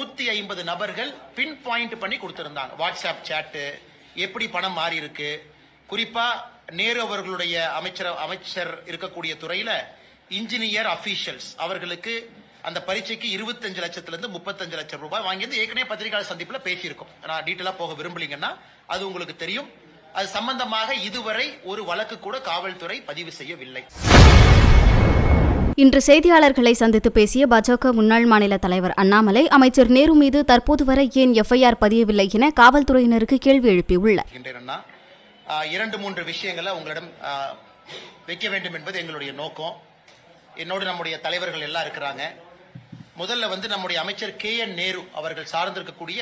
150 நபர்கள் pin point பண்ணி கொடுத்திருந்தாங்க. வாட்ஸ்அப் சாட்டு, எப்படி பணம் மாறி இருக்கு, குறிப்பா நேரு அவர்களுடைய அமைச்சர் இருக்கக்கூடிய துறையில இன்ஜினியர் அபிஷியல்ஸ் அவர்களுக்கு அந்த பரீட்சைக்கு 25 லட்சத்திலிருந்து 35 லட்சம் ரூபாய் வாங்கியது ஏற்கனவே பத்திரிகையாளர் சந்திப்புல பேசியிருக்கோம். நான் டீட்டெயிலா போக விரும்பலீங்கன்னா அது உங்களுக்கு தெரியும். அது சம்பந்தமாக இதுவரை ஒரு வழக்கு கூட காவல்துறை பதிவு செய்யவில்லை. இன்று செய்தியாளர்களை சந்தித்து பேசிய பாஜக முன்னாள் மாநில தலைவர் அண்ணாமலை, அமைச்சர் நேரு மீது தற்போது வரை ஏன் எஃப்ஐஆர் பதியவில்லை என காவல்துறையினருக்கு கேள்வி எழுப்பியுள்ளார். 2-3 விஷயங்களை உங்களிடம் வைக்க வேண்டும் என்பது எங்களுடைய நோக்கம். என்னோடு நம்முடைய தலைவர்கள் எல்லாம் இருக்கிறாங்க. முதல்ல நம்முடைய அமைச்சர் KN நேரு அவர்கள் சார்ந்திருக்கக்கூடிய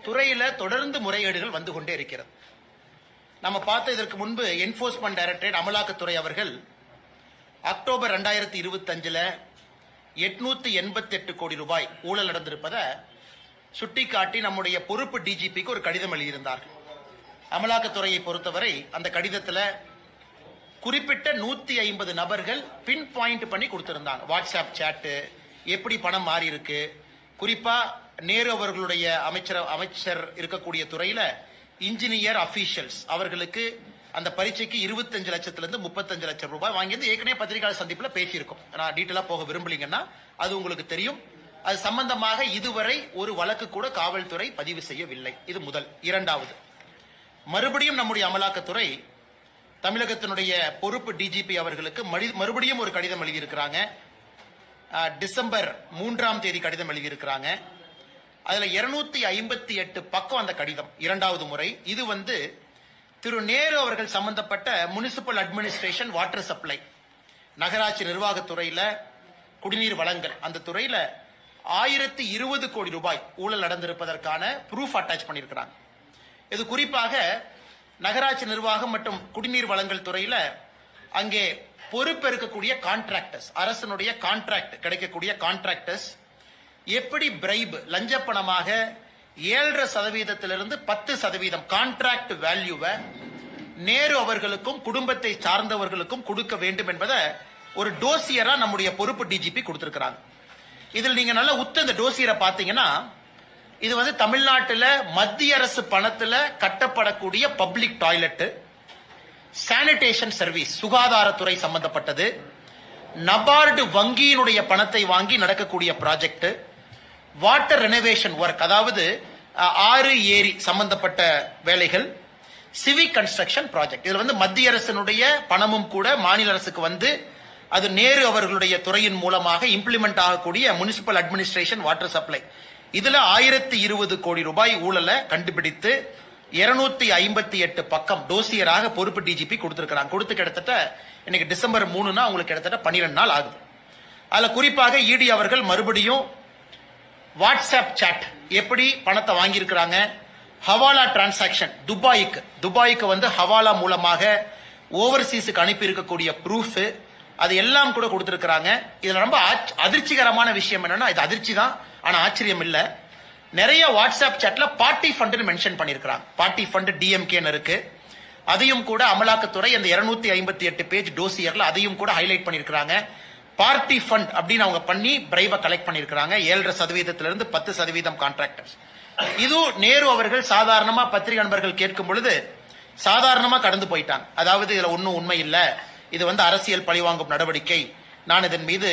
துறையில தொடர்ந்து முறைகேடுகள் வந்து கொண்டே இருக்கிறது. நம்ம பார்த்த இதற்கு முன்பு என்போர்ஸ்மெண்ட் டைரக்டரேட் அமலாக்கத்துறை அவர்கள் அக்டோபர் 2025 888 கோடி ரூபாய் ஊழல் நடந்திருப்பதை சுட்டிக்காட்டி நம்முடைய பொறுப்பு டிஜிபிக்கு ஒரு கடிதம் எழுதியிருந்தார்கள். அமலாக்கத்துறையை பொறுத்தவரை அந்த கடிதத்தில் குறிப்பிட்ட 150 நபர்கள் பின் பாயிண்ட் பண்ணி கொடுத்திருந்தாங்க. வாட்ஸ்அப் சாட்டு, எப்படி பணம் மாறி இருக்கு, குறிப்பா நேரு அவர்களுடைய அமைச்சர் இருக்கக்கூடிய துறையில இன்ஜினியர் அபிஷியல்ஸ் அவர்களுக்கு அந்த பரீட்சைக்கு 25 லட்சத்திலிருந்து 35 லட்சம் ரூபாய் வாங்கியது ஏற்கனவே பத்திரிகையாளர் சந்திப்புல பேசியிருக்கோம். நான் டீட்டெயிலா போக விரும்பலீங்கன்னா அது உங்களுக்கு தெரியும். அது சம்பந்தமாக இதுவரை ஒரு வழக்கு கூட காவல்துறை பதிவு செய்யவில்லை. இது முதல். இரண்டாவது, மறுபடியும் நம்முடைய அமலாக்கத்துறை தமிழகத்தினுடைய பொறுப்பு டிஜிபி அவர்களுக்கு மறுபடியும் ஒரு கடிதம் எழுதியிருக்கிறாங்க. டிசம்பர் 3 கடிதம் எழுதியிருக்கிறாங்க. அதுல 258 பக்கம் அந்த கடிதம். இரண்டாவது முறை. இது திரு நேரு அவர்கள் சம்பந்தப்பட்ட முனிசிபல் அட்மினிஸ்ட்ரேஷன், வாட்டர் சப்ளை, நகராட்சி நிர்வாகத்துறையில குடிநீர் வழங்கல், அந்த துறையில 1020 கோடி ரூபாய் ஊழல் நடந்திருப்பதற்கான ப்ரூஃப் அட்டாச் பண்ணியிருக்கிறாங்க. இது குறிப்பாக நகராட்சி நிர்வாகம் மற்றும் குடிநீர் வழங்கல் துறையில அங்கே பொறுப்பேற்கக்கூடிய கான்ட்ராக்டர்ஸ், அரசனுடைய கான்ட்ராக்ட் கிடைக்கக்கூடிய கான்ட்ராக்டர்ஸ் எப்படி பிரைப், லஞ்ச பணமாக 7.5% 10% கான்ட்ராக்ட் வேல்யூவை நேரு அவர்களுக்கும் குடும்பத்தை சார்ந்தவர்களுக்கும் கொடுக்க வேண்டும் என்பதை ஒரு டோசியரா நம்முடைய பொறுப்பு டிஜிபி கொடுத்திருக்கிறாங்க. இதில் நீங்க நல்ல இந்த டோசியரை பாத்தீங்கன்னா, இது தமிழ்நாட்டில் மத்திய அரசு பணத்துல கட்டப்படக்கூடிய பப்ளிக் டாய்லெட், சானிடேஷன் சர்வீஸ், சுகாதாரத்துறை சம்பந்தப்பட்டது, நபார்டு வங்கியினுடைய பணத்தை வாங்கி நடக்கக்கூடிய ப்ராஜெக்ட், வாட்டர் ரெனோவேஷன் ஒர்க், அதாவது ஆறு ஏரி சம்பந்தப்பட்ட வேலைகள், சிவிக் கன்ஸ்ட்ரக்ஷன் ப்ராஜெக்ட். இதுல மத்திய அரசினுடைய பணமும் கூட மாநில அரசுக்கு அது நேரு அவர்களுடைய துறையின் மூலமாக இம்ப்ளிமெண்ட் ஆகக்கூடிய முனிசிபல் அட்மினிஸ்ட்ரேஷன், வாட்டர் சப்ளை, இதுல 1020 கோடி ரூபாய் ஊழலை கண்டுபிடித்து 258 பக்கம் டோசியராக பொறுப்பு டிஜிபி கொடுத்திருக்கிறாங்க. கொடுத்து கிட்டத்தட்ட இன்னைக்கு டிசம்பர் 3 உங்களுக்கு கிட்டத்தட்ட 12 நாள் ஆகுது. அதுல குறிப்பாக இடி அவர்கள் மறுபடியும் வாட்ஸ்அப் சாட், எப்படி பணத்தை வாங்கியிருக்கிறாங்க, ஹவாலா டிரான்சாக்சன், துபாய்க்கு ஹவாலா மூலமாக ஓவர்சீஸுக்கு அனுப்பி இருக்கக்கூடிய ப்ரூஃப், அது எல்லாம் கூட கொடுத்திருக்கிறாங்க. இதுல ரொம்ப அதிர்ச்சிகரமான விஷயம் என்னன்னா, இது அதிர்ச்சி தான், ஆனா ஆச்சரியம் இல்ல, நிறைய வாட்ஸ்அப் சாட்ல பார்ட்டி ஃபண்ட் மென்ஷன் பண்ணிருக்காங்க. பார்ட்டி ஃபண்ட் டிஎம்கேன்னு இருக்கு. அதையும் கூட அமலாக்கத்துறை அந்த 258 பேஜ் டோசியர்ல அதையும் கூட ஹைலைட் பண்ணிருக்காங்க. பார்ட்டி ஃபண்ட் அப்படின்னு அவங்க பண்ணி பிரைப கலெக்ட் பண்ணிருக்காங்க. 7.5% 10% கான்ட்ராக்டர்ஸ். இது நேரு அவர்கள் சாதாரணமா பத்திரிகை நண்பர்கள் கேட்கும் பொழுது சாதாரணமா கடந்து போயிட்டாங்க. அதாவது இதுல ஒன்னும் உண்மை இல்ல, இது அரசியல் பழிவாங்கும் நடவடிக்கை, நான் இதன் மீது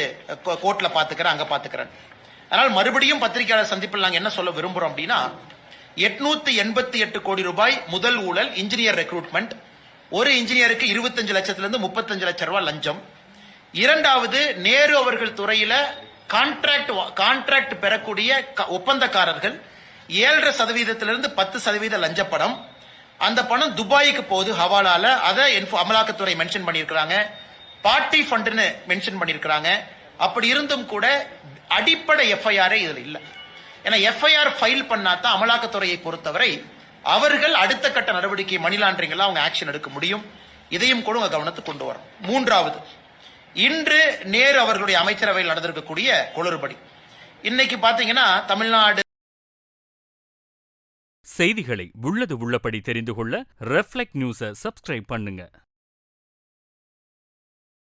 கோர்ட்ல பாத்துக்கிறேன், அங்க பாத்துக்கிறேன். அதனால் மறுபடியும் பத்திரிகையாளர் சந்திப்பில் நாங்க என்ன சொல்ல விரும்புறோம் அப்படின்னா, 888 கோடி ரூபாய் முதல் ஊழல் இன்ஜினியர் ரெக்ரூட்மெண்ட், ஒரு இன்ஜினியருக்கு 25 லட்சத்திலிருந்து 35 லட்சம் ரூபாய் லஞ்சம். இரண்டாவது, நேரு அவர்கள் துறையில கான்ட்ராக்ட் பெறக்கூடிய ஒப்பந்தக்காரர்கள் 7.5% 10% லஞ்ச பணம், அந்த பணம் துபாய்க்கு போகுது ஹவாலால, அதை அமலாக்கத்துறை மென்ஷன் பண்ணியிருக்கிறாங்க. பார்ட்டி ஃபண்ட்னு மென்ஷன் பண்ணியிருக்கிறாங்க. அப்படி இருந்தும் கூட அடிப்படை எஃப்ஐஆர் இதுல இல்ல. ஏன்னா எஃப்ஐஆர் ஃபைல் பண்ணாதான் அமலாக்கத்துறையை பொறுத்தவரை அவர்கள் அடுத்த கட்ட நடவடிக்கை, மணி லாண்டரிங் எல்லாம் அவங்க ஆக்ஷன் எடுக்க முடியும். இதையும் கூட உங்க கவனத்துக்கு கொண்டு வரும். மூன்றாவது, இன்று நேரு அவர்களுடைய அமைச்சரவையில் நடந்திருக்கக்கூடிய குளறுபடி. இன்னைக்கு பாத்தீங்கன்னா தமிழ்நாடு செய்திகளை உள்ளது உள்ளபடி தெரிந்து கொள்ள ரெஃப்ளெக்ட் நியூஸை சப்ஸ்கிரைப் பண்ணுங்க.